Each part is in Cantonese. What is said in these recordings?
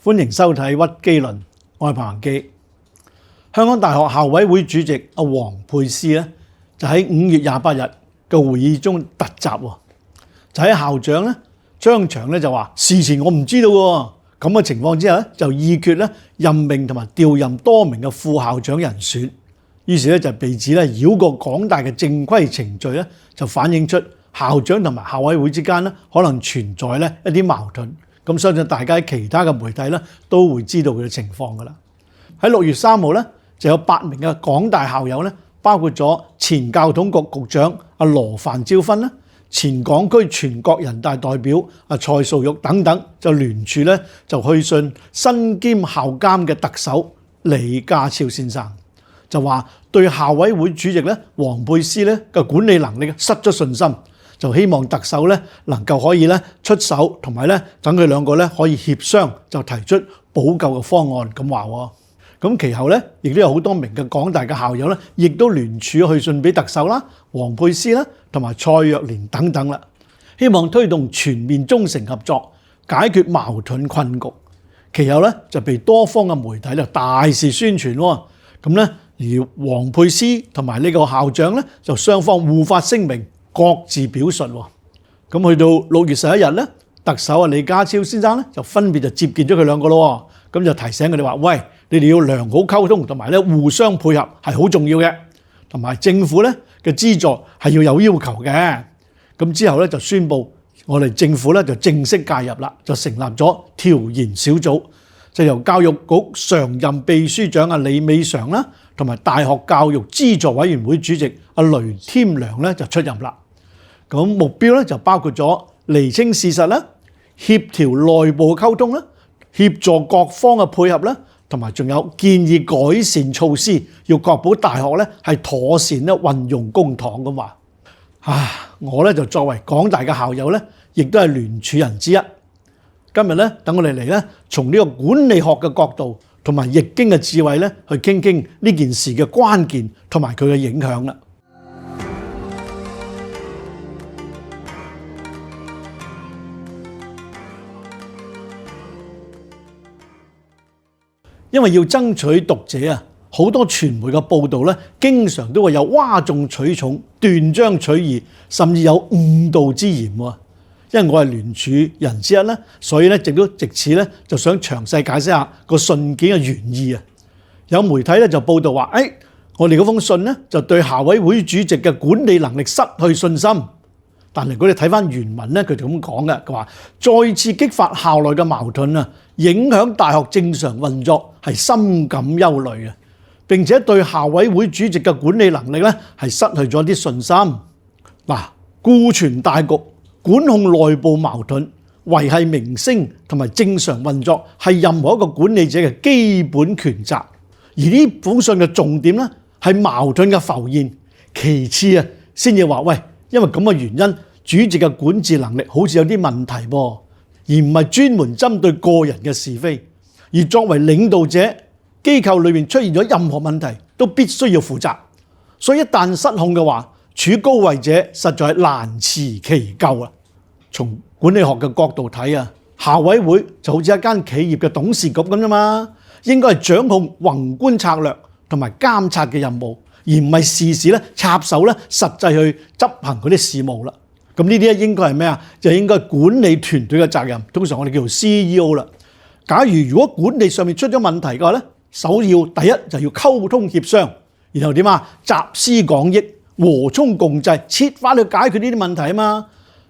歡迎收睇屈機論，我係彭恒基。香港大學校委會主席阿王沛詩咧，就喺5月28日嘅會議中突襲喎，就喺校長咧張翔咧就話事前我唔知道喎，咁嘅情況之下咧就議決咧任命同埋調任多名嘅副校長人選，於是咧就被指咧繞過港大嘅正規程序咧，就反映出校長同埋校委會之間咧可能存在咧一啲矛盾。咁相信大家喺其他嘅媒體咧都會知道佢嘅情況㗎啦。喺6月3號咧就有8名嘅港大校友咧，包括咗前教統局局長阿羅范椒芬啦、前港區全國人大代表阿蔡素玉等等，就聯署咧就去信身兼校監嘅特首李家超先生，就話對校委會主席咧王沛詩咧嘅管理能力失咗信心。就希望特首咧能夠可以咧出手，同埋咧等佢兩個咧可以協商，就提出補救嘅方案咁話喎。咁其後咧亦都有好多名嘅港大嘅校友咧，亦都聯署去信俾特首啦、王沛詩啦，同埋蔡若蓮等等啦，希望推動全面忠誠合作，解決矛盾困局。其後咧就被多方嘅媒體就大肆宣傳喎。咁咧而王沛詩同埋呢個校長咧就雙方互發聲明，各自表述喎。咁去到6月11日咧，特首李家超先生咧就分別就接見咗佢兩個咯。咁就提醒佢哋話：喂，你哋要良好溝通，同埋咧互相配合係好重要嘅，同埋政府咧嘅資助係要有要求嘅。咁之後咧就宣布我哋政府咧就正式介入啦，就成立咗調研小組，就由教育局常任秘書長阿李美嫦啦，同埋大學教育資助委員會主席阿雷添良咧就出任啦。咁目標咧就包括咗釐清事實啦、協調內部溝通啦、協助各方嘅配合啦，同埋仲有建議改善措施，要確保大學咧係妥善咧運用公帑咁話。我咧就作為港大嘅校友咧，亦都係聯署人之一。今日咧，等我哋嚟咧，從呢個管理學嘅角度同埋易經嘅智慧咧，去傾傾呢件事嘅關鍵同埋佢嘅影響啦。因為要爭取讀者啊，好多傳媒嘅報導咧，經常都會有嘩眾取寵、斷章取義，甚至有誤導之嫌喎。因為我係聯署人之一咧，所以咧亦都藉此咧就想詳細解釋下個信件嘅原意啊。有媒體咧就報導話：我哋嗰封信咧就對校委會主席嘅管理能力失去信心。但係如果你睇翻原文咧，佢就咁講嘅，佢話再次激發校內嘅矛盾啊，影響大學正常運作，係深感憂慮啊！並且對校委會主席嘅管理能力咧係失去咗啲信心。顧全大局、管控內部矛盾、維繫名聲同埋正常運作係任何一個管理者嘅基本權責。而呢封信嘅重點咧係矛盾嘅浮現，其次啊先至話喂，因為咁嘅原因，主席嘅管治能力好似有啲問題噃，而唔係專門針對個人嘅是非。而作為領導者，機構裏面出現咗任何問題，都必須要負責。所以一旦失控嘅話，處高位者實在係難辭其咎啊！從管理學嘅角度睇啊，校委會就好似一間企業嘅董事局咁啫嘛，應該係掌控宏觀策略同埋監察嘅任務，而唔係事事咧插手咧實際去執行嗰啲事務啦。咁呢啲咧應該係咩啊？就應該管理團隊嘅責任，通常我哋叫做 CEO 啦。假如果管理上面出咗問題嘅話咧，首要第一就要溝通協商，然後點啊？集思廣益、和衷共濟，設法去解決呢啲問題啊嘛。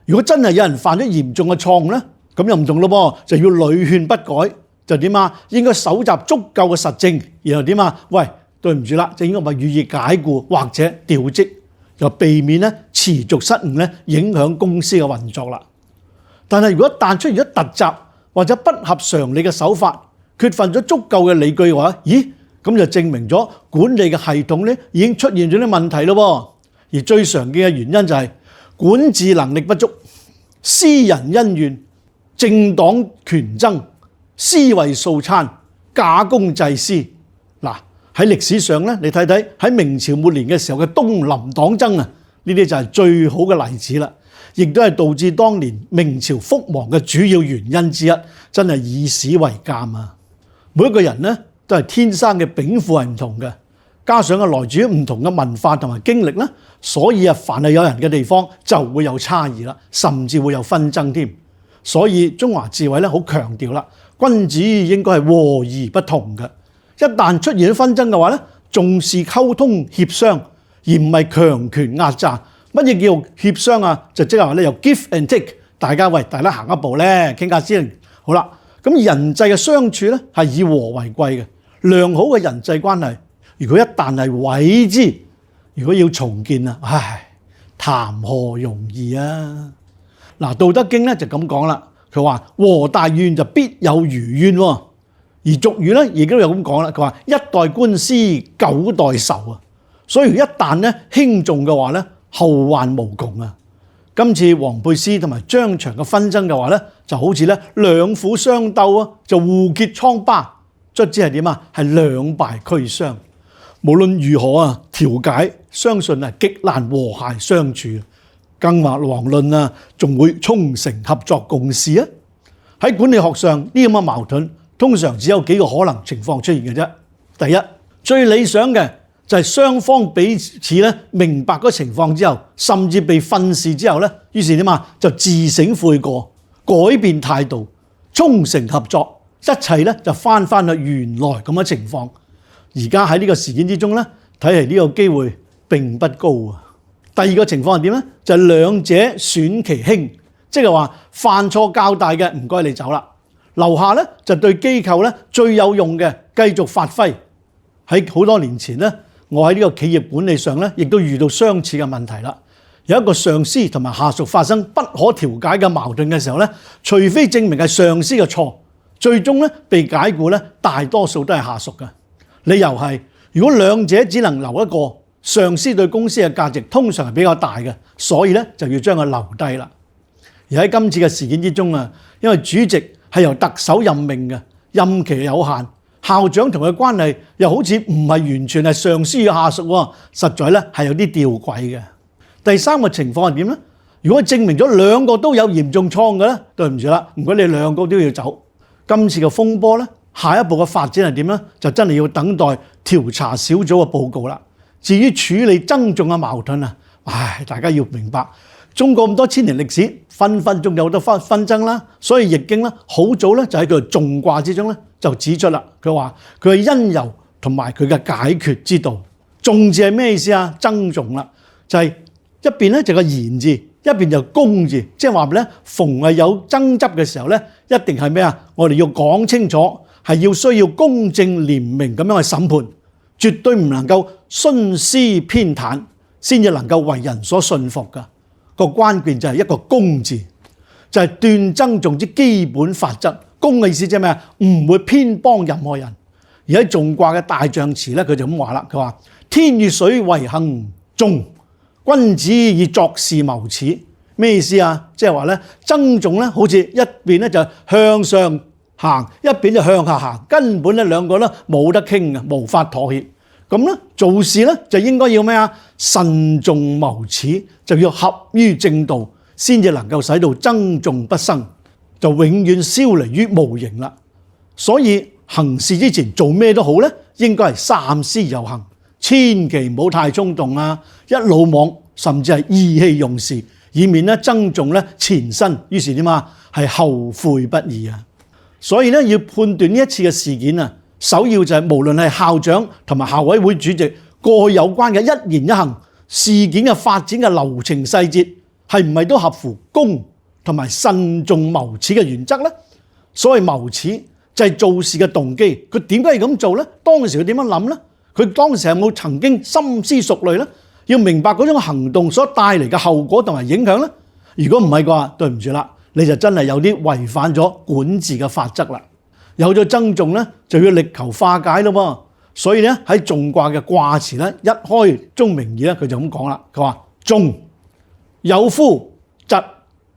如果真係有人犯咗嚴重嘅錯誤咧，咁又唔同咯噃，就要屢勸不改，就點啊？應該搜集足夠嘅實證，然後點啊？喂，對唔住啦，就應該咪予以解僱或者調職，又避免咧持續失誤咧影響公司嘅運作啦。但係如果一旦出現咗突襲或者不合常理嘅手法，缺乏咗足夠嘅理據嘅話，咦？咁就證明咗管理嘅系統咧已經出現咗啲問題咯。而最常見嘅原因就係管治能力不足、私人恩怨、政黨權爭、私為素餐、假公濟私。喺歷史上咧，你睇睇喺明朝末年嘅時候嘅東林黨爭啊，呢啲就係最好嘅例子啦。亦都係導致當年明朝覆亡嘅主要原因之一，真係以史為鑑啊！每一個人呢都係天生嘅稟賦係唔同嘅，加上來自於唔同嘅文化同埋經歷啦，所以凡係有人嘅地方就會有差異啦，甚至會有紛爭添。所以中華智慧咧好強調啦，君子應該係和而不同嘅。一旦出現咗紛爭嘅話咧，重視溝通協商，而唔係強權壓榨。乜嘢叫協商啊？就即係話咧，由 give and take， 大家行一步咧，傾下先。好啦，咁人際嘅相處咧係以和為貴嘅。良好嘅人際關係，如果一旦係毀之，如果要重建啊，談何容易啊！嗱，《道德經》咧就咁講啦，佢話和大怨就必有餘怨喎。而俗語咧亦都有咁講啦，佢話一代官司九代仇啊。所以一旦咧輕重嘅話咧，後患無窮啊！今次黃佩斯同埋張翔嘅紛爭嘅話咧，就好似咧兩虎相鬥啊，就互揭瘡疤，卒之係點啊？係兩敗俱傷。無論如何啊，調解相信係極難和諧相處。更遑論啊，仲會衷誠合作共事啊！喺管理學上呢咁嘅矛盾，通常只有幾個可能情況出現嘅啫。第一，最理想嘅就係雙方彼此咧明白嗰情況之後，甚至被訓示之後咧，於是點啊就自省悔過，改變態度，衷誠合作，一切咧就翻去原來咁嘅情況。而家喺呢個事件之中咧，睇嚟呢個機會並不高啊！第二個情況係點咧？就係兩者損其輕，即係話犯錯較大嘅唔該你走啦，留下咧就對機構咧最有用嘅繼續發揮。喺好多年前咧，我喺呢個企業管理上咧，亦都遇到相似嘅問題啦。有一個上司同埋下屬發生不可調解嘅矛盾嘅時候咧，除非證明係上司嘅錯，最終咧被解僱咧，大多數都係下屬嘅。理由係如果兩者只能留一個，上司對公司嘅價值通常係比較大嘅，所以咧就要將佢留低啦。而喺今次嘅事件之中啊，因為主席係由特首任命嘅，任期有限，校長同佢關係又好似唔係完全係上司與下屬喎，實在咧係有啲吊詭嘅。第三個情況係點咧？如果證明咗兩個都有嚴重錯嘅咧，對唔住啦，唔該你兩個都要走。今次嘅風波咧，下一步嘅發展係點咧？就真係要等待調查小組嘅報告啦。至於處理爭訟嘅矛盾啊，大家要明白，中國咁多千年歷史，分分鐘有好多紛爭啦。所以易經咧，好早咧就喺佢訟卦之中咧就指出啦。佢話佢係因由同埋佢嘅解決之道。訟字係咩意思啊？爭訟啦，就係一邊咧就個言字，一邊就公字，即係話咧，逢係有爭執嘅時候咧，一定係咩啊？我哋要講清楚，係要需要公正廉明咁樣去審判。絕對唔能夠徇私偏袒，先至能夠為人所信服㗎。個關鍵就係一個公字，就係斷爭訟之基本法則。公嘅意思即係咩啊？唔會偏幫任何人。而喺訟卦嘅大象辭咧，佢就咁話啦，佢話天與水為行訟，君子以作事謀始。咩意思啊？即係話咧，爭訟咧好似一邊咧就向上行，一邊就向下行，根本咧兩個咧冇得傾嘅，無法妥協。咁咧做事咧就應該要咩啊？慎重謀始，就要合於正道，先至能夠使到爭訟不生，就永遠消離於無形啦。所以行事之前做咩都好咧，應該係三思而後行，千祈唔好太衝動啊！一魯莽，甚至係意氣用事，以免咧爭訟咧纏身，於是點啊？係後悔不已啊！所以咧要判斷呢一次嘅事件啊，首要就係無論係校長同埋校委會主席過去有關嘅一言一行，事件嘅發展嘅流程細節係唔係都合乎公同埋慎重謀始嘅原則呢？所謂謀始就係做事嘅動機，佢點解係咁做呢？當時佢點樣諗呢？佢當時有冇曾經深思熟慮呢？要明白嗰種行動所帶嚟嘅後果同埋影響呢？如果唔係嘅話，對唔住啦。你就真係有啲違反咗管治嘅法則啦。有咗爭訟咧，就要力求化解咯喎。所以咧喺訟卦嘅卦辭咧，一開宗明義咧，佢就咁講啦。佢話：訟有夫疾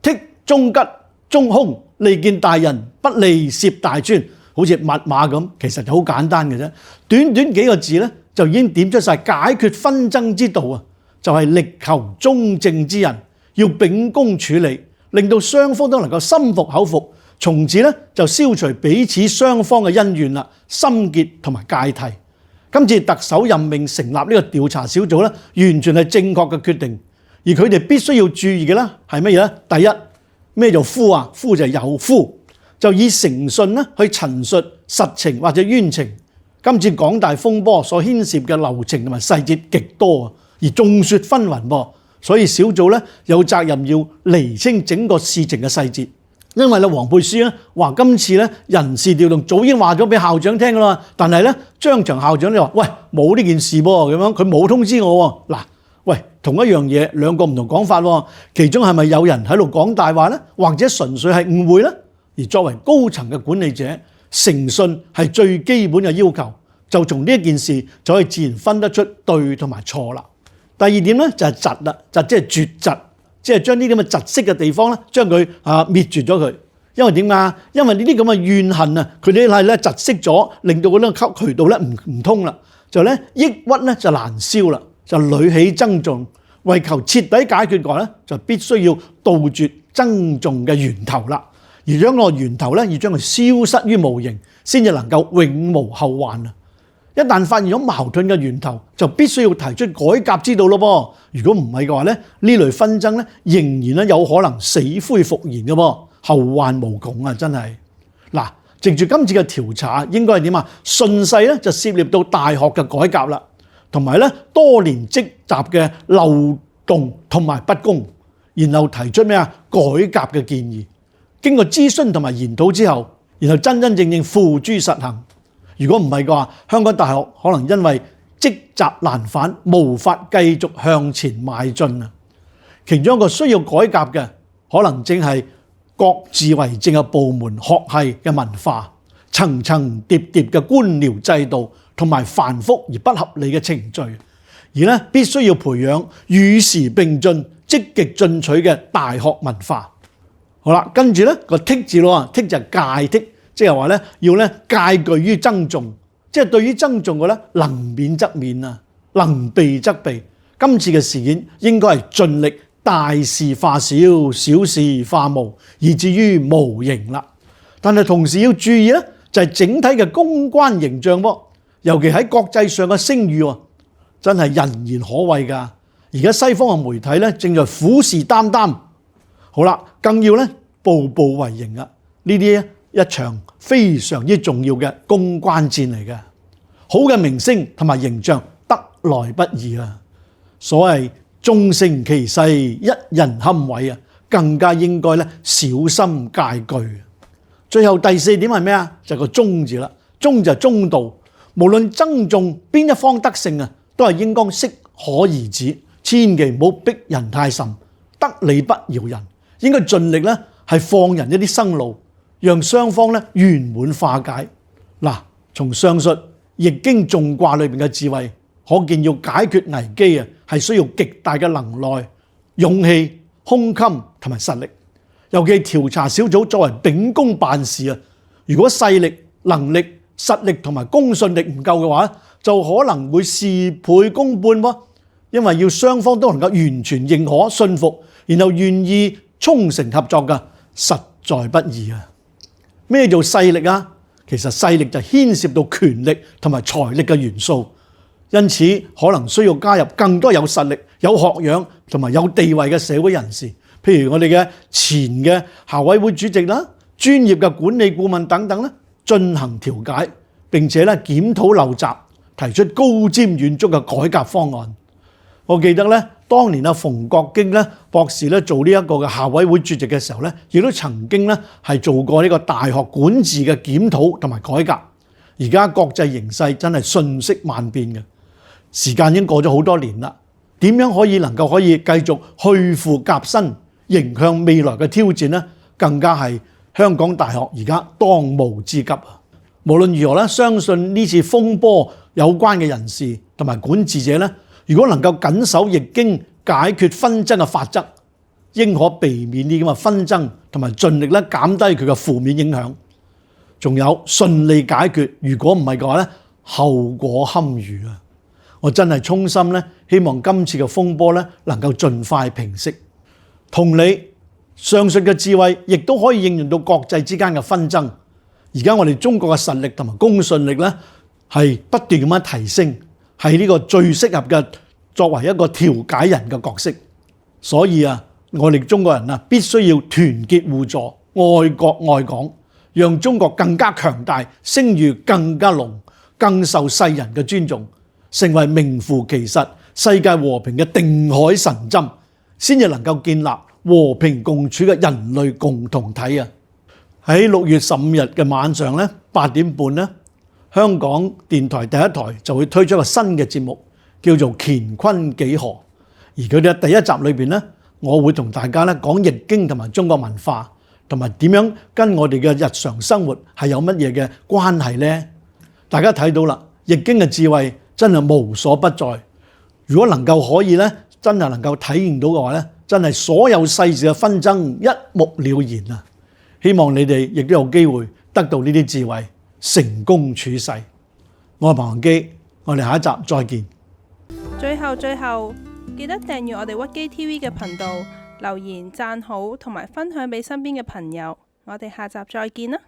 剔中吉中凶，利見大人，不利涉大川。好似密碼咁，其實就好簡單嘅啫。短短幾個字咧，就已經點出晒解決紛爭之道啊！就係力求中正之人。要秉公處理，令到雙方都能夠心服口服，從此咧就消除彼此雙方嘅恩怨啦、心結同埋芥蒂。今次特首任命成立呢個調查小組咧，完全係正確嘅決定。而佢哋必須要注意嘅咧係乜嘢咧？第一，咩叫夫啊？夫就係有夫，就以誠信咧去陳述實情或者冤情。今次港大風波所牽涉嘅流程同埋細節極多，而眾說紛紜噃，所以小組咧有責任要釐清整個事情嘅細節。因為咧，黃佩斯咧話今次咧人事調動早已經話咗俾校長聽㗎啦，但係咧張翔校長你話喂冇呢件事噃，咁樣佢冇通知我喎。嗱，喂，同一樣嘢兩個唔同講法喎，其中係咪有人喺度講大話咧，或者純粹係誤會咧？而作為高層嘅管理者，誠信係最基本嘅要求，就從呢一件事就可以自然分得出對同埋錯啦。第二點咧就係窒啦，窒即係絕窒。即係將呢啲咁嘅窒息嘅地方咧，將佢滅絕咗佢。因為點啊？因為呢啲咁嘅怨恨啊，佢哋係咧窒息咗，令到嗰啲渠道咧唔通啦，就咧抑鬱咧就難消啦，就屢起增重。為求徹底解決過咧，就必須要杜絕增重嘅源頭啦。而將個源頭咧，要將佢消失於無形，先至能夠永無後患啊！一旦發現咗矛盾嘅源頭，就必須要提出改革之道咯噃。如果唔係嘅話咧，呢類紛爭咧仍然咧有可能死灰復燃嘅噃，後患無窮啊！真係嗱，藉住今次嘅調查，應該係點啊？順勢咧就涉獵到大學嘅改革啦，同埋咧多年積集嘅漏洞同埋不公，然後提出咩啊改革嘅建議，經過諮詢同埋研討之後，然後真真正正付諸實行。如果唔係嘅話，香港大學可能因為積習難返，無法繼續向前邁進啊！其中一個需要改革嘅，可能正係各自為政嘅部門學系嘅文化、層層疊疊嘅官僚制度同埋繁複而不合理嘅程序，而咧必須要培養與時並進、積極進取嘅大學文化。好啦，跟住咧個剔字咯，剔就係戒剔。即係話咧，要咧戒懼於增重，即係對於增重嘅咧，能免則免啊，能避則避。今次嘅事件應該係盡力大事化小，小事化無，以至於無形啦。但係同時要注意咧，就係整體嘅公關形象喎，尤其喺國際上嘅聲譽喎，真係人言可畏㗎。而家西方嘅媒體咧，正在虎視眈眈。好啦，更要咧步步為營啊！呢啲一場非常之重要嘅公關戰嚟嘅，好嘅名聲同埋形象得來不易啊！所謂眾成其勢，一人堪毀啊，更加應該咧小心戒懼。最後第四點係咩啊？就係個忠字啦，忠就係中道，無論爭訟邊一方得勝啊，都係應該適可而止，千祈唔好逼人太甚，得理不饒人，應該盡力咧係放人一啲生路。讓雙方咧圓滿化解。嗱，從上述易經綜卦裏邊嘅智慧，可見要解決危機啊，係需要極大嘅能耐、勇氣、胸襟同埋實力。尤其調查小組作為秉公辦事啊，如果勢力、能力、實力同埋公信力唔夠嘅話，就可能會事倍功半喎。因為要雙方都能夠完全認可、信服，然後願意衷誠合作嘅，實在不易啊！咩叫勢力啊？其實勢力就牽涉到權力同埋財力嘅元素，因此可能需要加入更多有實力、有學養同埋有地位嘅社會人士，譬如我哋嘅前嘅校委會主席啦、專業嘅管理顧問等等咧，進行調解，並且咧檢討陋習，提出高瞻遠矚嘅改革方案。我記得咧，當年馮國經咧博士咧做呢一個嘅校委會主席嘅時候咧，亦都曾經咧係做過呢個大學管治嘅檢討同埋改革。而家國際形勢真係瞬息萬變嘅，時間已經過咗好多年啦。點樣可以繼續去腐革新，迎向未來嘅挑戰呢？更加係香港大學而家當務之急啊！無論如何咧，相信呢次風波有關嘅人士同埋管治者咧，如果能夠緊守易經解決紛爭嘅法則，應可避免呢啲咁嘅紛爭，同埋盡力咧減低佢嘅負面影響。仲有順利解決，如果唔係嘅話咧，後果堪虞啊！我真係衷心咧希望今次嘅風波咧能夠盡快平息。同理，上述嘅智慧亦都可以應用到國際之間嘅紛爭。而家我哋中國嘅實力同埋公信力咧，係不斷咁樣提升，係呢個最適合嘅作為一個調解人嘅角色。所以啊，我哋中國人啊，必須要團結互助、愛國愛港，讓中國更加強大，聲譽更加濃，更受世人嘅尊重，成為名副其實世界和平嘅定海神針，先至能夠建立和平共處嘅人類共同體啊！喺6月15日嘅晚上咧8點半咧，香港電台第一台就會推出一個新嘅節目，叫做《乾坤幾何》。而佢哋第一集裏邊咧，我會同大家咧講易經同埋中國文化，同埋點樣跟我哋嘅日常生活係有乜嘢嘅關係呢？大家睇到啦，易經嘅智慧真係無所不在。如果能夠可以咧，真係能夠體驗到嘅話咧，真係所有世事嘅紛爭一目了然啊！希望你哋亦都有機會得到呢啲智慧，成功處世。我係彭宏基，我哋下一集再見。最後，記得訂閱我哋屈機 TV 嘅頻道，留言讚好同埋分享俾身邊嘅朋友。我哋下集再見啦！